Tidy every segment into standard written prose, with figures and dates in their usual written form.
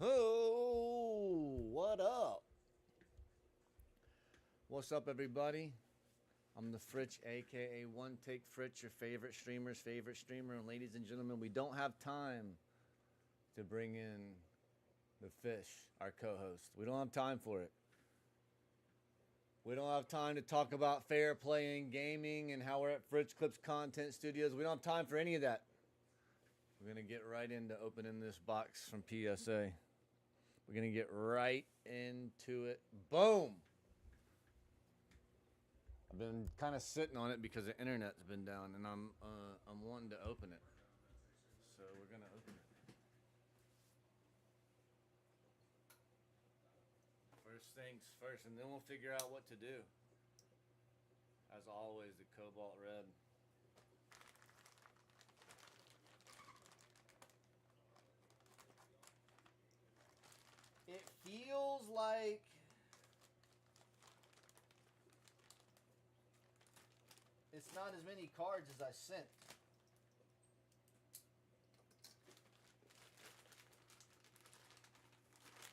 Oh, what up? What's up, everybody? I'm the Fritch, aka One Take Fritch, your favorite streamer's favorite streamer. And ladies and gentlemen, we don't have time to bring in the fish, our co host. We don't have time for it. We don't have time to talk about fair play in gaming and how we're at Fritch Clips Content Studios. We don't have time for any of that. We're going to get right into opening this box from PSA. We're going to get right into it. Boom! I've been kind of sitting on it because the internet's been down, and I'm wanting to open it. So we're going to open it. First things first, and then we'll figure out what to do. As always, the cobalt red. It feels like it's not as many cards as I sent.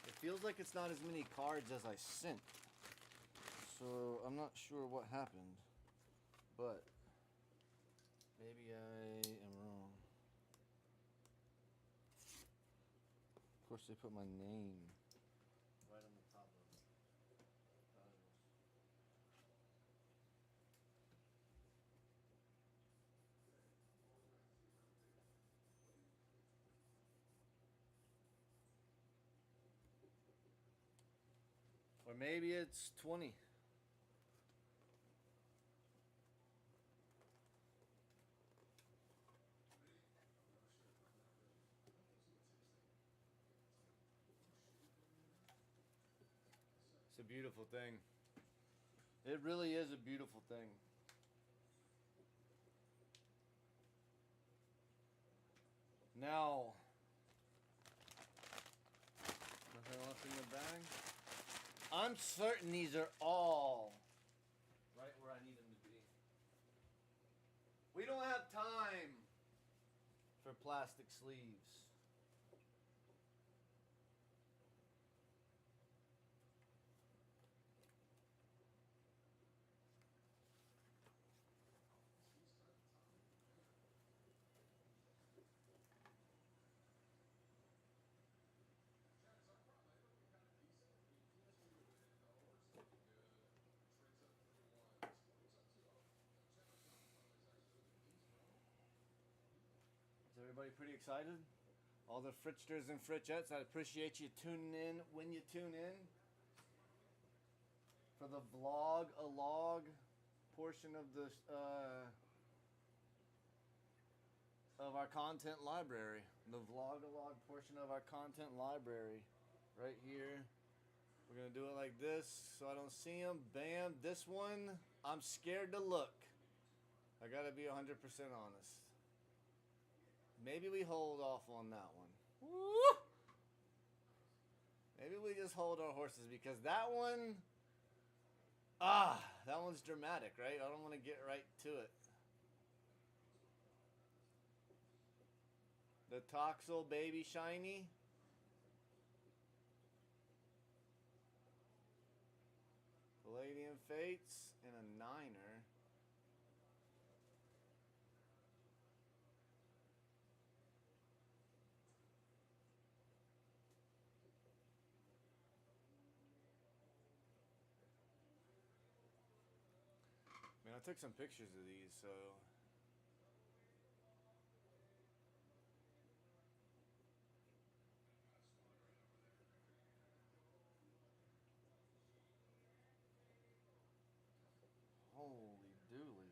It feels like it's not as many cards as I sent. So I'm not sure what happened, but maybe I am wrong. Of course, they put my name right on the top of it. Or maybe it's 20. It's a beautiful thing. It really is a beautiful thing. Now, nothing left in the bag. I'm certain these are all right where I need them to be. We don't have time for plastic sleeves. Is everybody pretty excited? All the Fritchters and Fritchettes, I appreciate you tuning in when you tune in for the vlog-a-log portion of the of our content library. The vlog-a-log portion of our content library, right here. We're gonna do it like this, so I don't see them. Bam. This one, I'm scared to look. I gotta be 100% honest. Maybe we hold off on that one. Woo! Maybe we just hold our horses because that one, that one's dramatic, right? I don't want to get right to it. The Toxel Baby Shiny. Palladium Fates and a Niner. Man, I took some pictures of these, so holy dooly.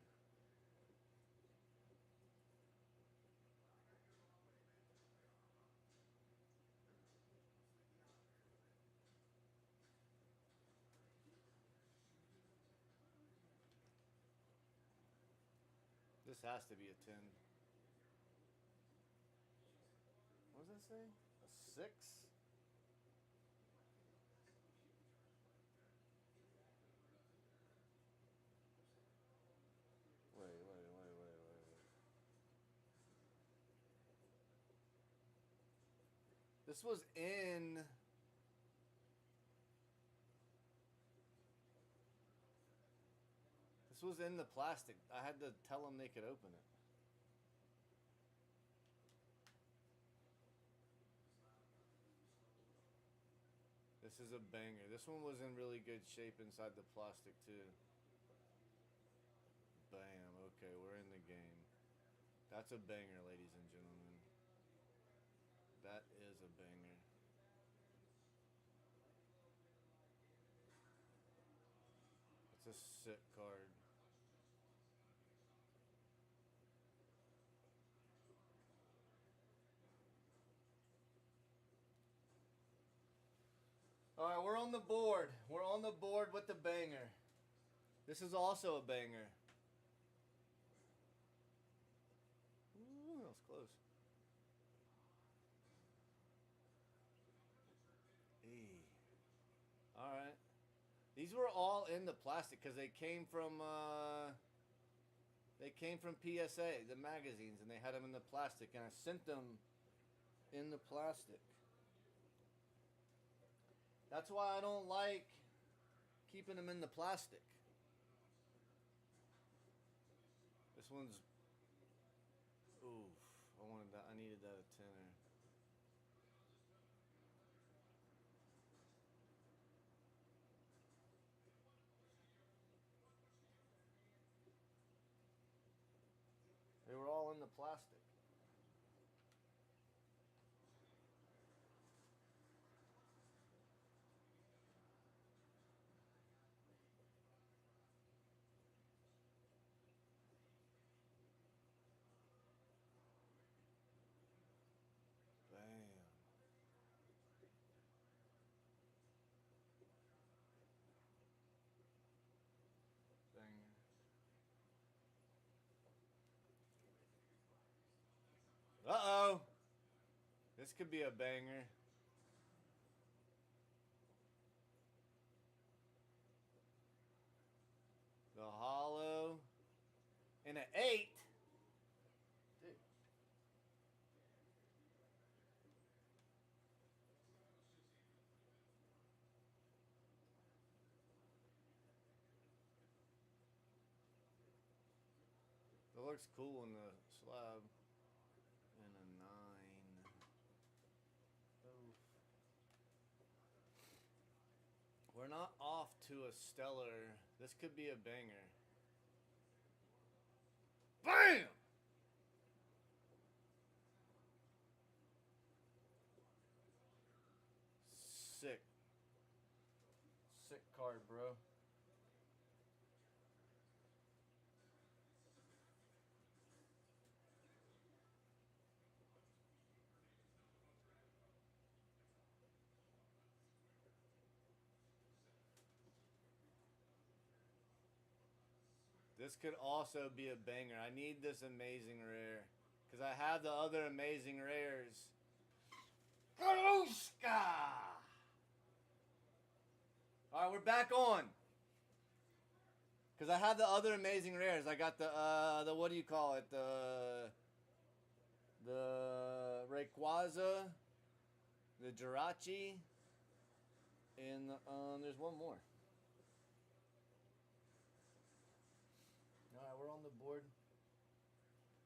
This has to be a 10. What does that say? A 6? Wait. This was in. This was in the plastic. I had to tell them they could open it. This is a banger. This one was in really good shape inside the plastic too. Bam. Okay, we're in the game. That's a banger, ladies and gentlemen. That is a banger. It's a sick card. All right, we're on the board. We're on the board with the banger. This is also a banger. Ooh, that was close. Eee. All right. These were all in the plastic because they came from PSA, the magazines, and they had them in the plastic, and I sent them in the plastic. That's why I don't like keeping them in the plastic. This one's, oof, I needed that a tenner. They were all in the plastic. Bam. Banger. Uh-oh. This could be a banger. The hollow. And an 8. Dude. It looks cool in the slab. And a 9. Oof. We're not off to a stellar. This could be a banger. Bam! Sick. Sick card, bro. This could also be a banger. I need this amazing rare. Because I have the other amazing rares. Kaluska! Alright, we're back on. Because I have the other amazing rares. I got the what do you call it? The Rayquaza, the Jirachi, and there's one more. Alright, we're on the board.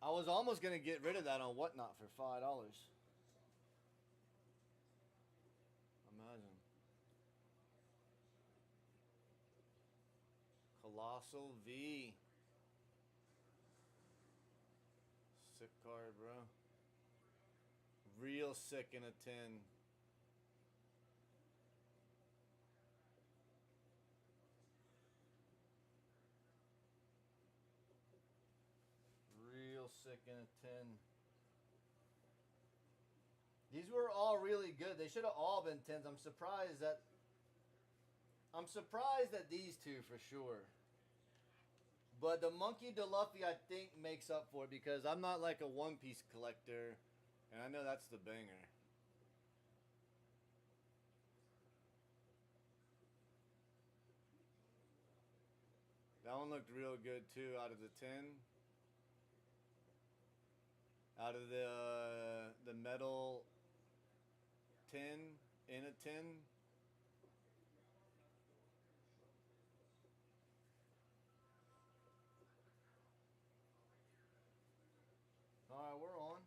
I was almost going to get rid of that on Whatnot for $5. Imagine. Colossal V. Sick card, bro. Real sick in a 10. Real sick in a 10. These were all really good. They should have all been 10s. I'm surprised that these two for sure. But the Monkey DeLuffy, I think, makes up for it because I'm not like a One Piece collector, and I know that's the banger. That one looked real good too out of the 10. Out of the metal 10 in a 10. Alright, we're on.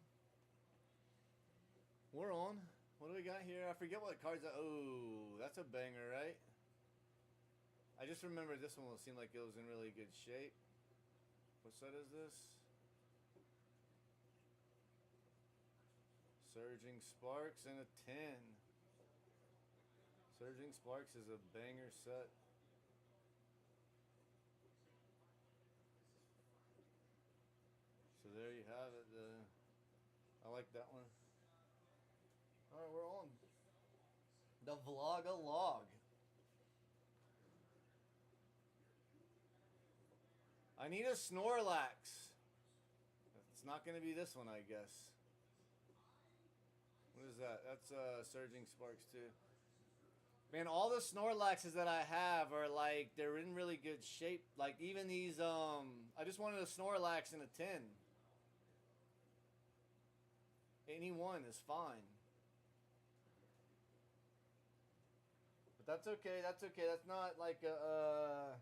We're on. What do we got here? I forget what cards are. Oh, that's a banger, right? I just remember this one seemed like it was in really good shape. What set is this? Surging Sparks and a 10. Surging Sparks is a banger set. So there you have it. I like that one. Alright, we're on. The Vlog-a-Log. I need a Snorlax. It's not going to be this one, I guess. What is that? That's Surging Sparks too. Man, all the Snorlaxes that I have are like, they're in really good shape. Like even these, I just wanted a Snorlax in a 10. Any one is fine. But that's okay, that's okay. That's not like a,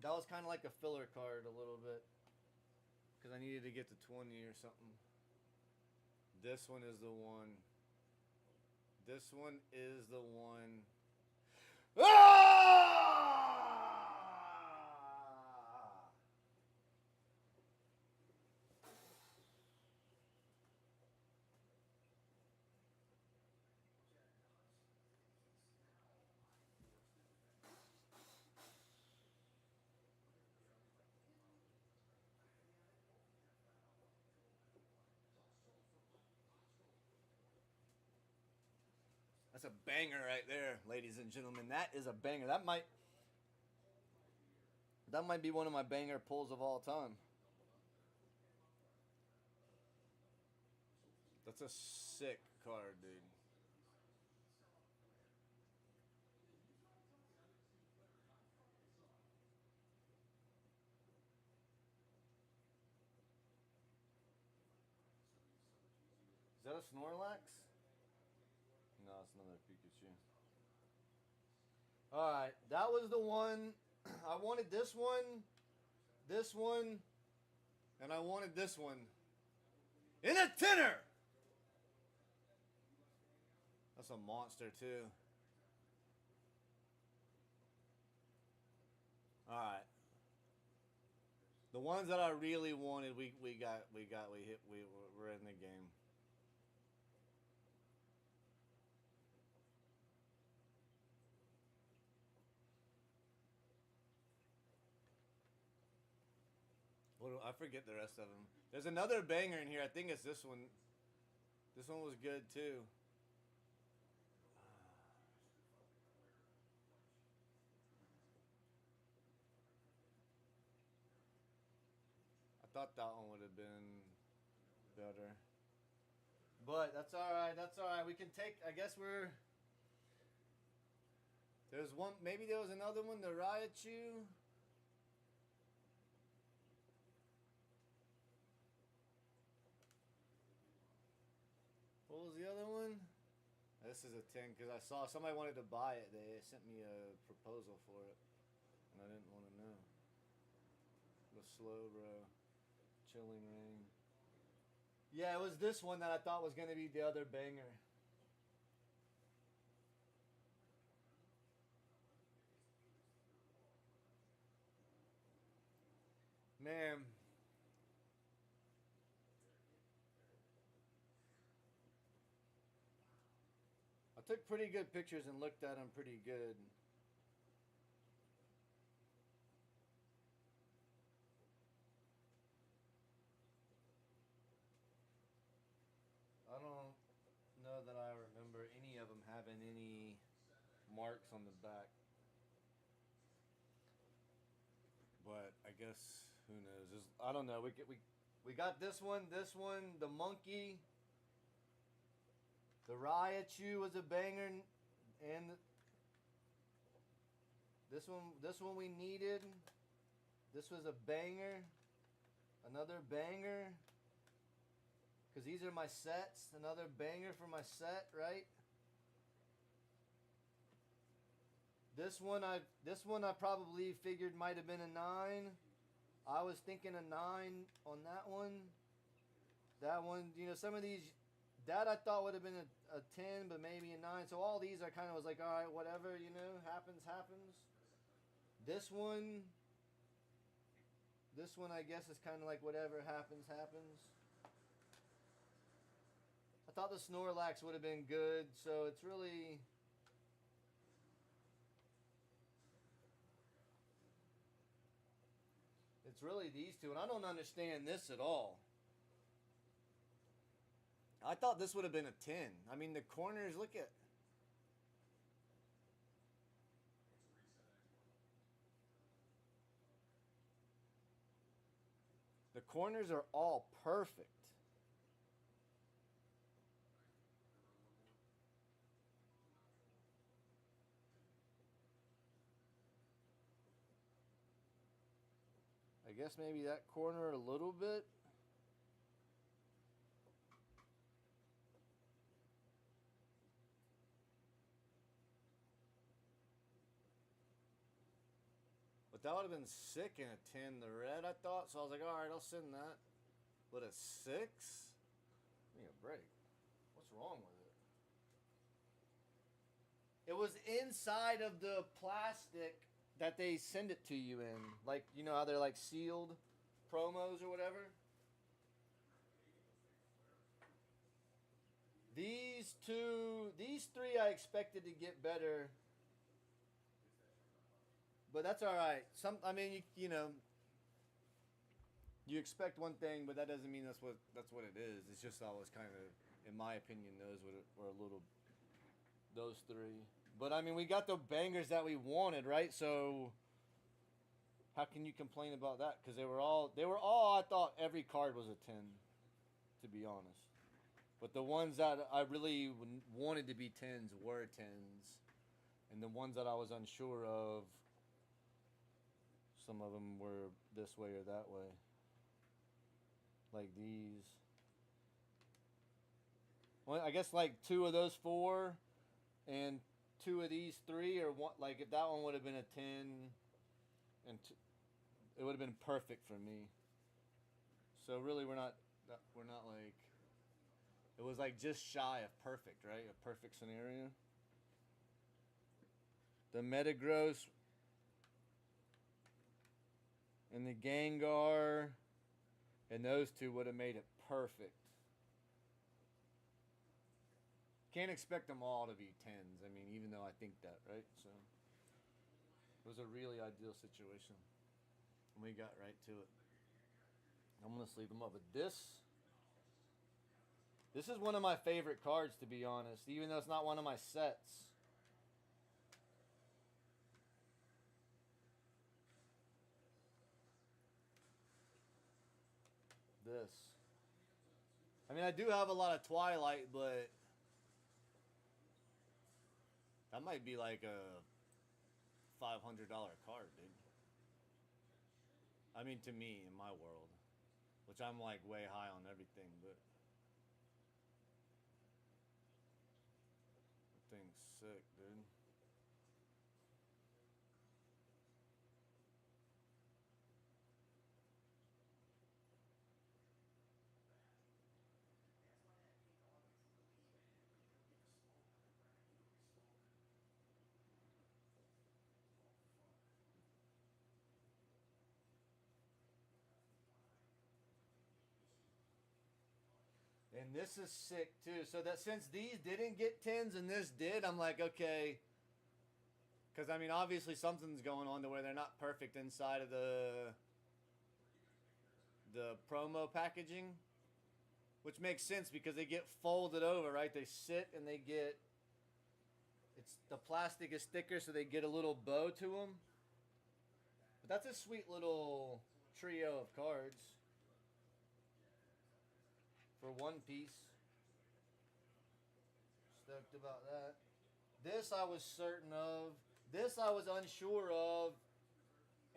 that was kind of like a filler card a little bit. Because I needed to get to 20 or something. This one is the one. This one is the one. Ah! That's a banger right there, ladies and gentlemen. That is a banger. That might be one of my banger pulls of all time. That's a sick card, dude. Is that a Snorlax? No, it's another Pikachu. Alright, that was the one. I wanted this one, and I wanted this one. In a tenner! That's a monster, too. Alright. The ones that I really wanted, we're in the game. I forget the rest of them. There's another banger in here. I think it's this one. This one was good too. I thought that one would have been better. But that's alright. That's alright. We can take, I guess we're... There's one, maybe there was another one, the Raichu. What was the other one? This is a 10 because I saw somebody wanted to buy it. They sent me a proposal for it, and I didn't want to know. The slow, bro. Chilling Rain. Yeah, it was this one that I thought was going to be the other banger. Man. I took pretty good pictures and looked at them pretty good. I don't know that I remember any of them having any marks on the back. But I guess who knows? I don't know. We got this one, the monkey, the Raichu was a banger, and this one we needed. This was a banger, another banger. because these are my sets. Another banger for my set, right? This one I probably figured might have been a 9. I was thinking a 9 on that one. That one, you know, some of these, that I thought would have been a 10, but maybe a 9. So all these I kind of was like, all right, whatever, you know, happens. This one I guess is kind of like whatever happens. I thought the Snorlax would have been good, so it's really... It's really these two, and I don't understand this at all. I thought this would have been a 10. I mean, the corners, look at... The corners are all perfect. I guess maybe that corner a little bit. But that would have been sick in a 10, the red, I thought. So I was like, all right, I'll send that. But a 6? Give me a break. What's wrong with it? It was inside of the plastic that they send it to you in. Like, you know how they're like sealed promos or whatever? These three I expected to get better. But that's all right. I mean, you know, you expect one thing, but that doesn't mean that's what it is. It's just always kind of, in my opinion, those were a little, those three. But I mean, we got the bangers that we wanted, right? So how can you complain about that? Because they were all. I thought every card was a 10, to be honest. But the ones that I really wanted to be 10s were 10s, and the ones that I was unsure of, some of them were this way or that way. Like these. Well, I guess like 2 of those 4 and 2 of these 3, or one, like if that one would have been a 10 and it would have been perfect for me. So really we're not like, it was like just shy of perfect, right? A perfect scenario. The Metagross and the Gengar and those 2 would have made it perfect. Can't expect them all to be 10s. I mean, even though I think that, right? So it was a really ideal situation. And we got right to it. I'm going to sleeve them up. But this is one of my favorite cards, to be honest, even though it's not one of my sets. This. I mean, I do have a lot of Twilight, but that might be like a $500 card, dude. I mean, to me, in my world, which I'm like way high on everything, but the thing's sick, dude. And this is sick too. So that since these didn't get 10s and this did, I'm like, okay. Because I mean, obviously something's going on to where they're not perfect inside of the promo packaging, which makes sense because they get folded over, right? They sit and they get, it's the plastic is thicker, so they get a little bow to them. But that's a sweet little trio of cards. For one piece. Stoked about that. This I was certain of. This I was unsure of.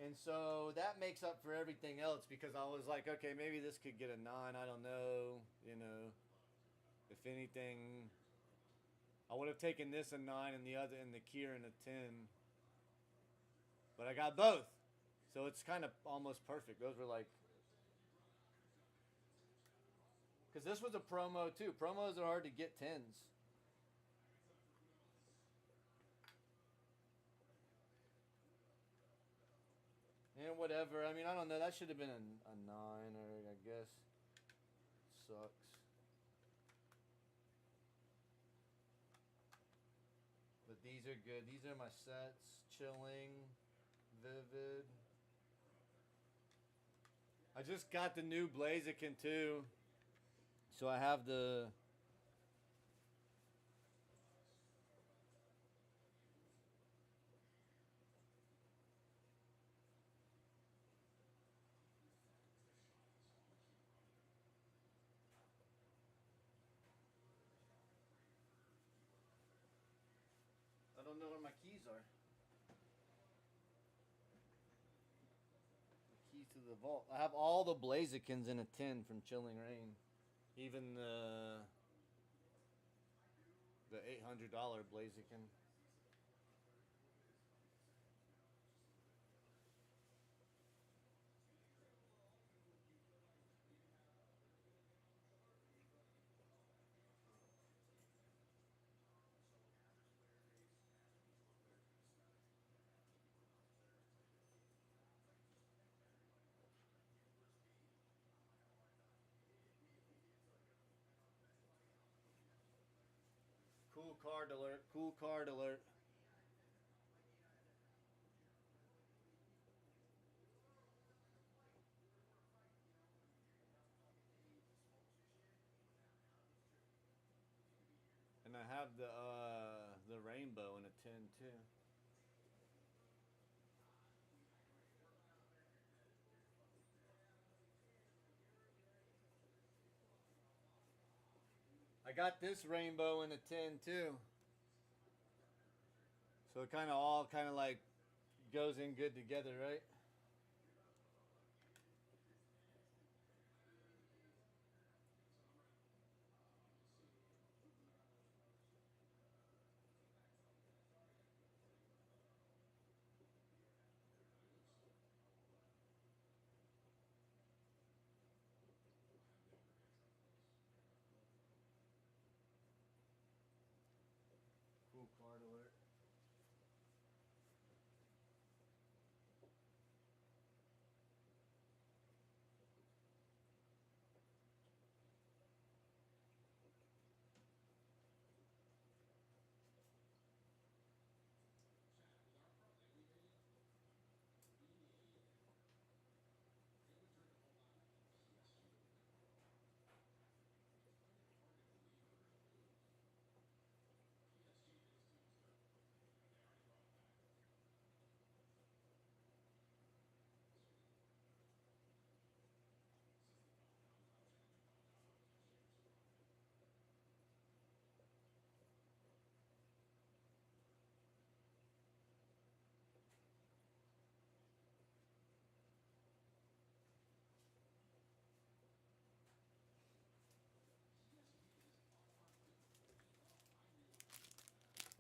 And so that makes up for everything else because I was like, okay, maybe this could get a 9. I don't know. You know, if anything, I would have taken this a 9 and the other and the Kieran a 10. But I got both. So it's kind of almost perfect. Those were like, because this was a promo too. Promos are hard to get 10s. And whatever. I mean, I don't know. That should have been a 9, or I guess. Sucks. But these are good. These are my sets. Chilling. Vivid. I just got the new Blaziken too. So I have the... I don't know where my keys are. The keys to the vault. I have all the Blazikens in a tin from Chilling Reign. Even the $800 Blaziken. Cool card alert. Cool card alert. And I have the rainbow in a tin too. I got this rainbow in a tin too. So it kind of all kind of like goes in good together, right? Cool card alert.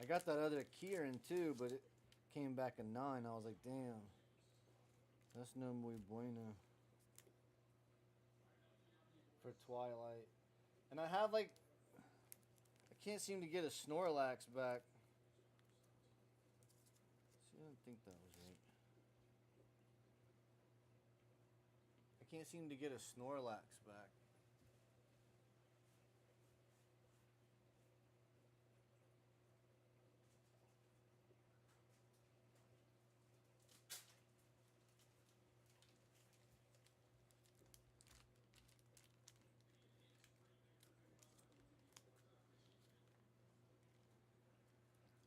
I got that other Kieran too, but it came back a 9. I was like, damn. That's no muy bueno. For Twilight. And I have like... I can't seem to get a Snorlax back. See, I don't think that was right. I can't seem to get a Snorlax back.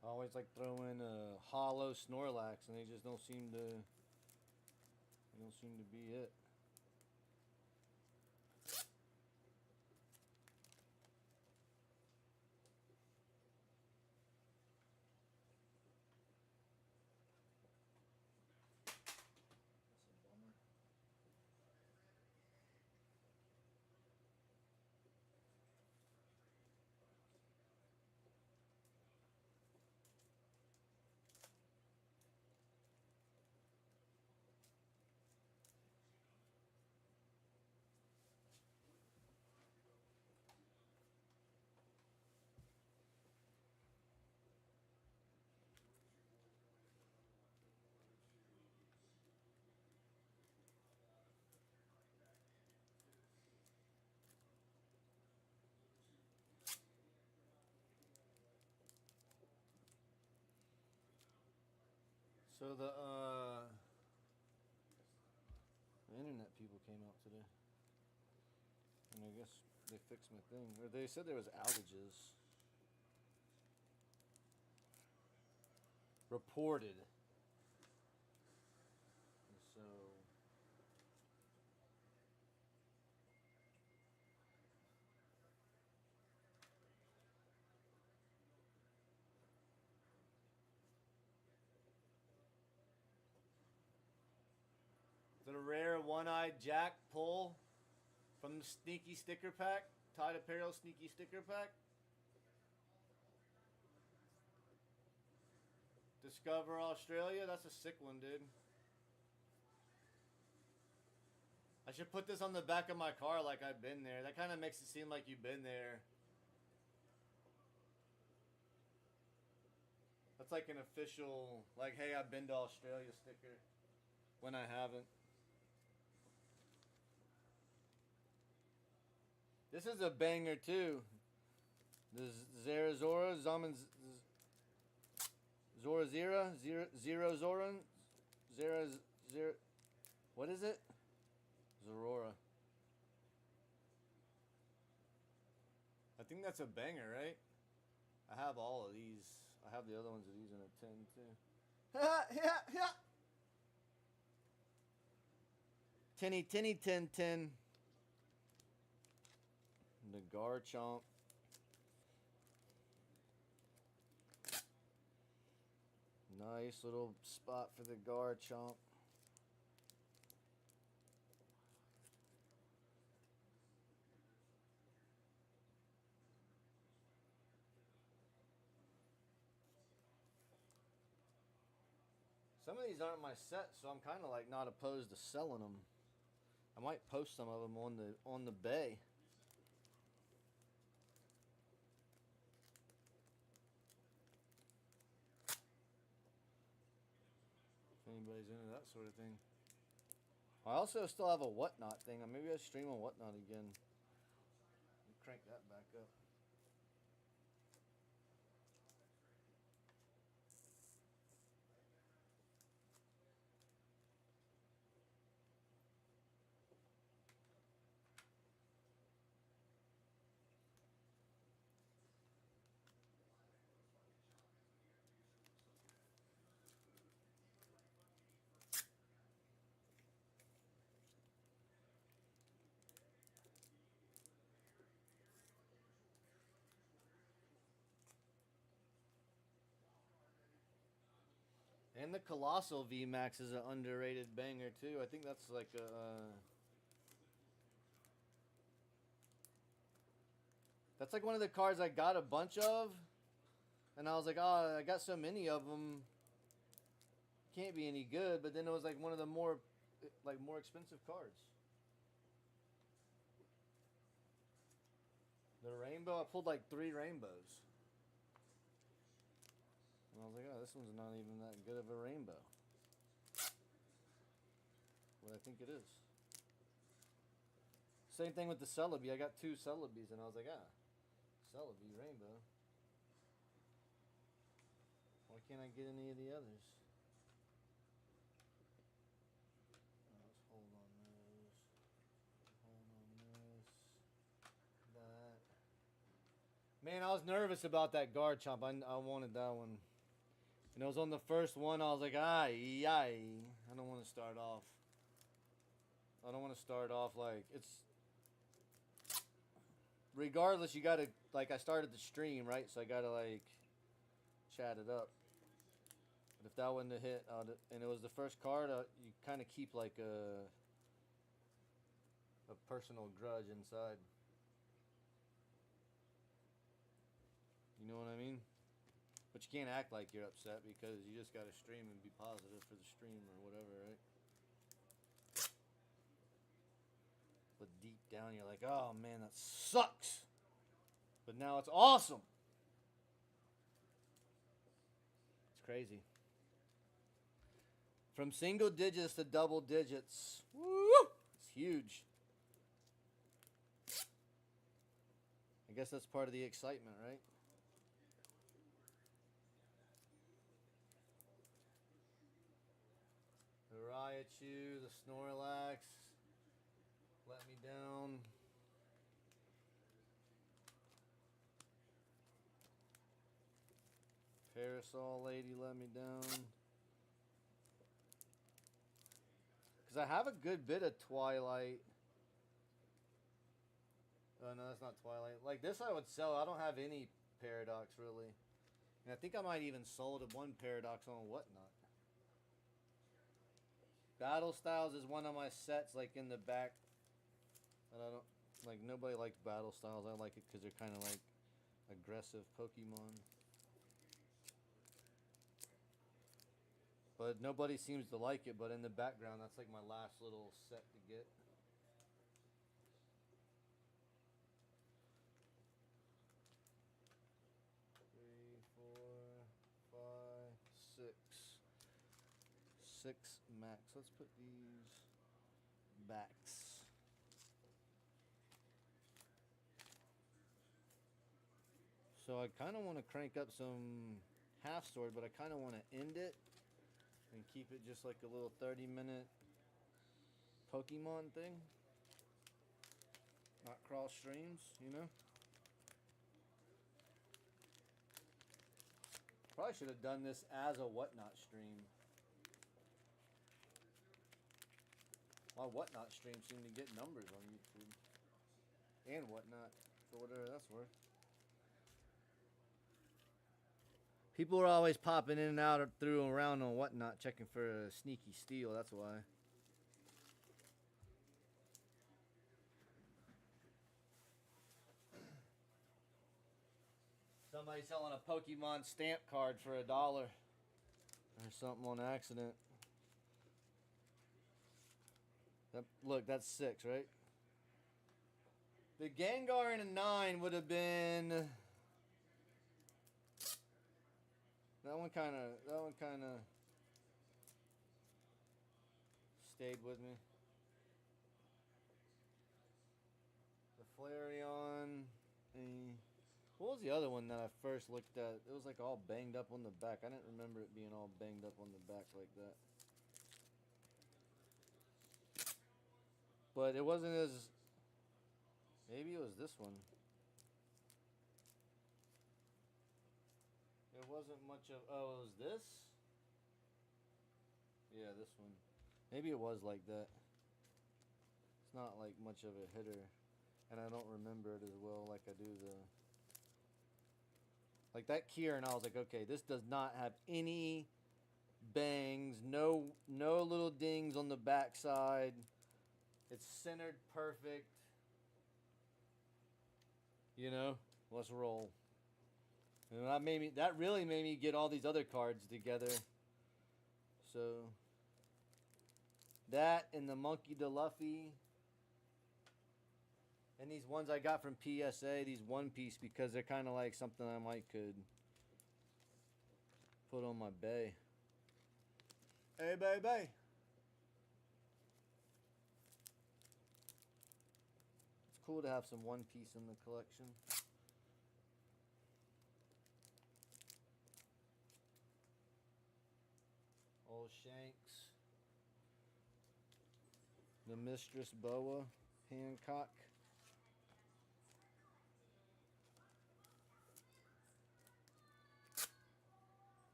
I always like throwing a hollow Snorlax, and they just don't seem to. They don't seem to be it. So the internet people came out today, and I guess they fixed my thing, or they said there was outages. Reported. So is it a rare one-eyed Jack pull from the sneaky sticker pack? Tide Apparel sneaky sticker pack? Discover Australia? That's a sick one, dude. I should put this on the back of my car like I've been there. That kind of makes it seem like you've been there. That's like an official, like, hey, I've been to Australia sticker. When I haven't. This is a banger too. The Zora Zaman Zora Zero Zoran Zera Zero. What is it? Zorora. I think that's a banger, right? I have all of these. I have the other ones of these in a 10 too. Yeah. Tinny 10. The Garchomp. Nice little spot for the Garchomp. Some of these aren't my set, so I'm kind of like not opposed to selling them. I might post some of them on the bay. If anybody's into that sort of thing. I also still have a Whatnot thing. Maybe I'll stream on Whatnot again. Crank that back up. And the Colossal VMAX is an underrated banger too. I think that's like a. That's like one of the cards I got a bunch of, and I was like, oh, I got so many of them. Can't be any good. But then it was like one of the more expensive cards. The rainbow, I pulled like 3 rainbows. And I was like, oh, this one's not even that good of a rainbow. But I think it is. Same thing with the Celebi. I got 2 Celebis, and I was like, Celebi rainbow. Why can't I get any of the others? Let's hold on those. Hold on this. That. Man, I was nervous about that Garchomp. I wanted that one. And it was on the first one. I was like, I don't want to start off. I don't want to start off like it's. Regardless, you gotta like. I started the stream right, so I gotta like chat it up. But if that wouldn't have hit, and it was the first card, you kind of keep like a personal grudge inside. You know what I mean? But you can't act like you're upset because you just got to stream and be positive for the stream or whatever, right? But deep down you're like, oh man, that sucks. But now it's awesome. It's crazy. From single digits to double digits. Woo! It's huge. I guess that's part of the excitement, right? Raichu, the Snorlax, let me down. Parasol Lady let me down. Because I have a good bit of Twilight. Oh, no, that's not Twilight. Like, this I would sell. I don't have any Paradox, really. And I think I might even sold one Paradox on Whatnot. Battle Styles is one of my sets, like, in the back. But I don't... Like, nobody likes Battle Styles. I like it because they're kind of, like, aggressive Pokemon. But nobody seems to like it, but in the background, that's like my last little set to get. Three, four, five, six. 6 max. Let's put these backs. So I kind of want to crank up some half sword, but I kind of want to end it and keep it just like a little 30-minute Pokemon thing. Not cross streams, you know? Probably should have done this as a Whatnot stream. My Whatnot streams seem to get numbers on YouTube. And Whatnot, for whatever that's worth. People are always popping in and out or through and around on Whatnot, checking for a sneaky steal, that's why. Somebody selling a Pokemon stamp card for $1 or something on accident. Look, that's 6, right? The Gengar in a 9 would have been... That one kind of stayed with me. The Flareon. What was the other one that I first looked at? It was like all banged up on the back. I didn't remember it being all banged up on the back like that. But it wasn't as... Maybe it was this one. It wasn't much of... Oh, it was this? Yeah, this one. Maybe it was like that. It's not like much of a hitter. And I don't remember it as well like I do the... Like that Kieran, I was like, okay, this does not have any bangs. No little dings on the backside. It's centered perfect. You know? Let's roll. And that really made me get all these other cards together. So that and the Monkey D. Luffy. And these ones I got from PSA, these One Piece, because they're kind of like something I might could put on my bay. Hey, baby. It's cool to have some One Piece in the collection. Old Shanks. The Mistress Boa Hancock.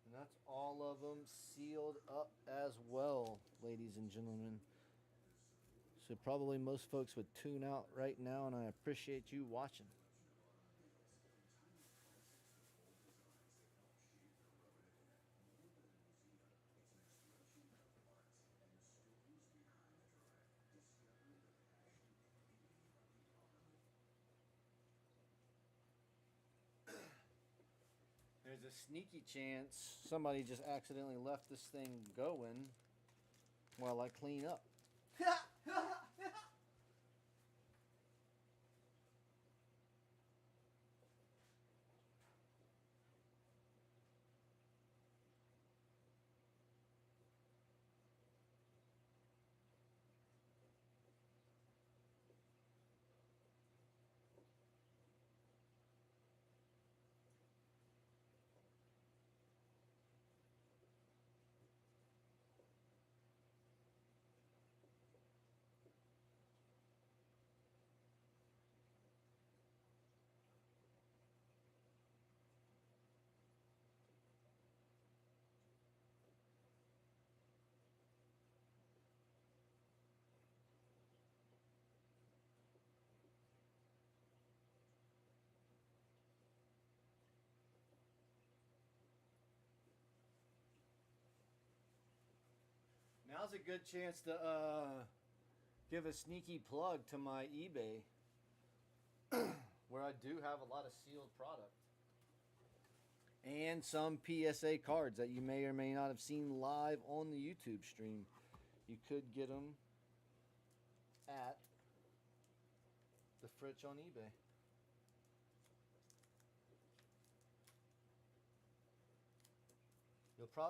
And that's all of them sealed up as well, ladies and gentlemen. So probably most folks would tune out right now, and I appreciate you watching. There's a sneaky chance somebody just accidentally left this thing going while I clean up. now's a good chance to give a sneaky plug to my eBay, where I do have a lot of sealed product and some PSA cards that you may or may not have seen live on the YouTube stream. You could get them at the Fritch on eBay.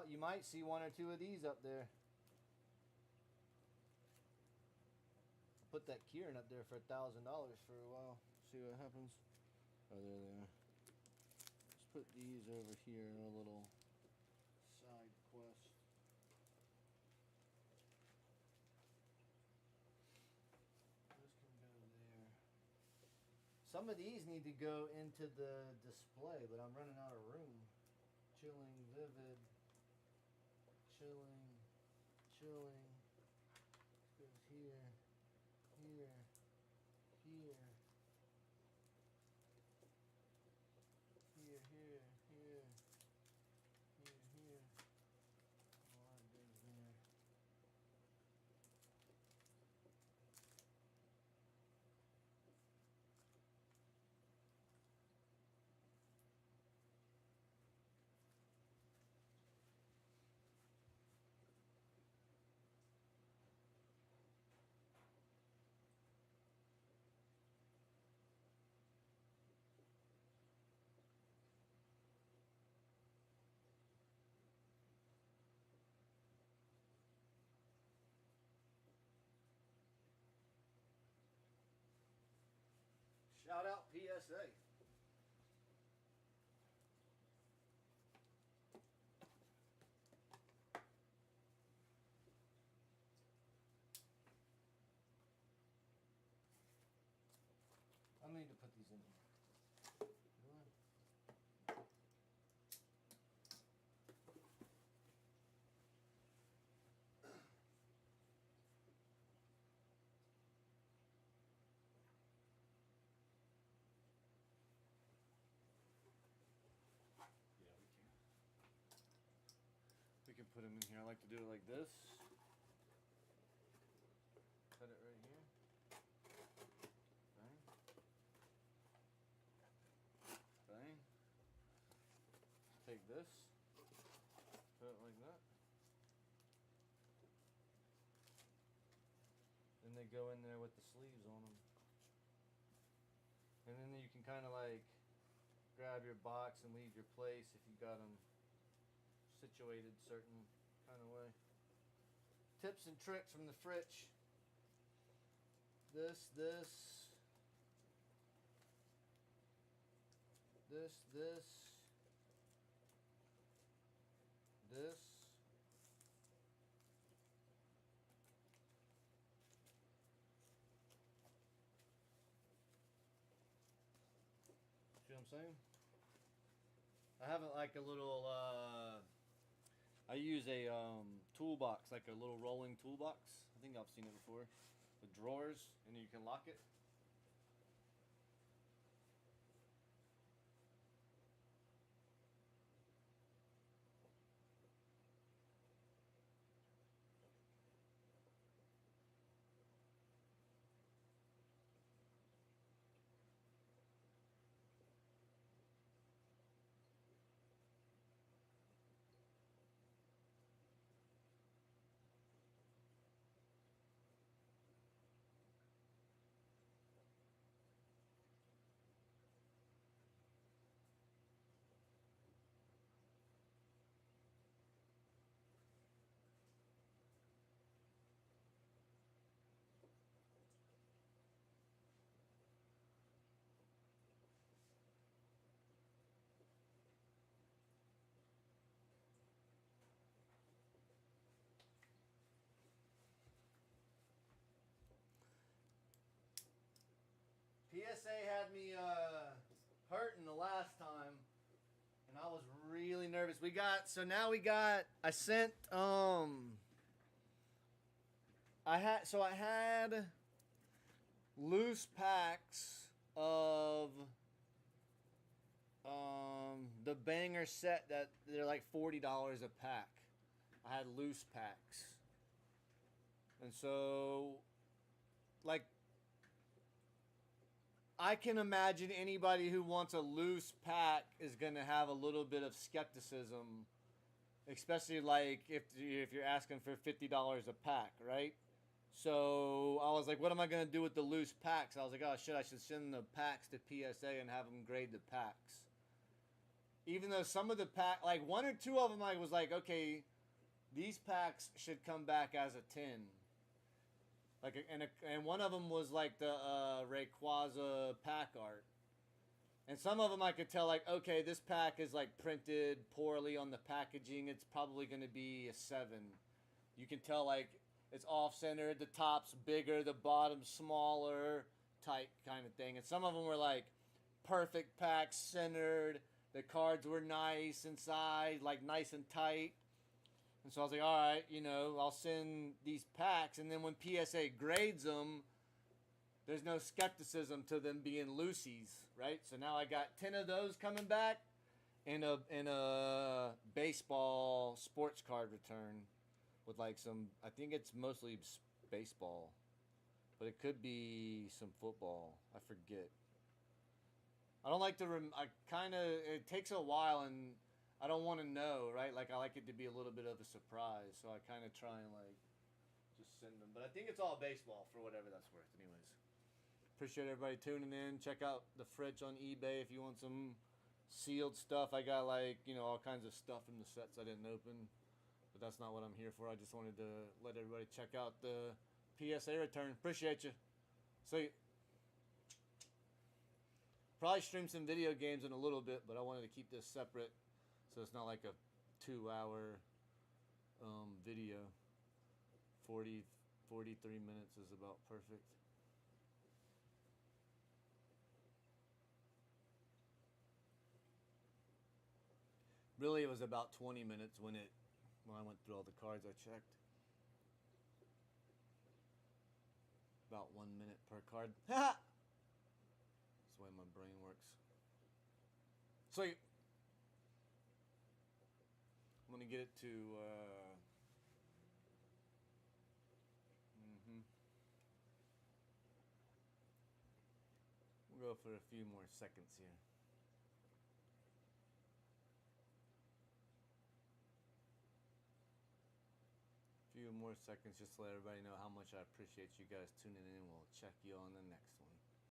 You might see one or two of these up there. Put that Kieran up there for $1,000 for a while. See what happens. Oh, there they are. Let's put these over here in a little side quest. Those can go there. Some of these need to go into the display, but I'm running out of room. Chilling, vivid. Chilling. Chilling. Goes here. Here. Here. Here, here, here. Here, here. All that goes there. Shout out PSA. I need to put these in here. We can put them in here. I like to do it like this. Put it right here. Bang. Bang. Take this. Put it like that. Then they go in there with the sleeves on them. And then you can kind of like grab your box and leave your place if you got them situated certain kind of way. Tips and tricks from the Fritch. This. See what I'm saying? I have it like a little I use a toolbox, like a little rolling toolbox. I think I've seen it before. With drawers, and you can lock it. PSA had me hurting the last time, and I was really nervous. I sent I had loose packs of the banger set that they're like $40 a pack. I had loose packs. And so, like, I can imagine anybody who wants a loose pack is going to have a little bit of skepticism, especially like if you're asking for $50 a pack, right? So I was like, what am I going to do with the loose packs? I was like, oh shit, I should send the packs to PSA and have them grade the packs. Even though some of the pack, like one or two of them, I was like, okay, these packs should come back as a 10. Like, and one of them was like the Rayquaza pack art. And some of them I could tell, like, okay, this pack is like printed poorly on the packaging. It's probably going to be a 7. You can tell, like, it's off-centered, the top's bigger, the bottom's smaller, type kind of thing. And some of them were like perfect packs, centered. The cards were nice inside, like nice and tight. And so I was like, all right, you know, I'll send these packs. And then when PSA grades them, there's no skepticism to them being loosies, right? So now I got 10 of those coming back and a baseball sports card return with like some, I think it's mostly baseball, but it could be some football. I forget. I don't like to, it takes a while and I don't want to know, right? Like, I like it to be a little bit of a surprise, so I kind of try and, like, just send them. But I think it's all baseball for whatever that's worth, anyways. Appreciate everybody tuning in. Check out the fridge on eBay if you want some sealed stuff. I got, like, you know, all kinds of stuff in the sets I didn't open, but that's not what I'm here for. I just wanted to let everybody check out the PSA return. Appreciate you. So, probably stream some video games in a little bit, but I wanted to keep this separate. So it's not like a 2-hour video. 43 minutes is about perfect. Really, it was about 20 minutes when I went through all the cards I checked. About 1 minute per card. That's the way my brain works. So I'm going to get it to, we'll go for a few more seconds here. A few more seconds just to let everybody know how much I appreciate you guys tuning in. We'll check you on the next one.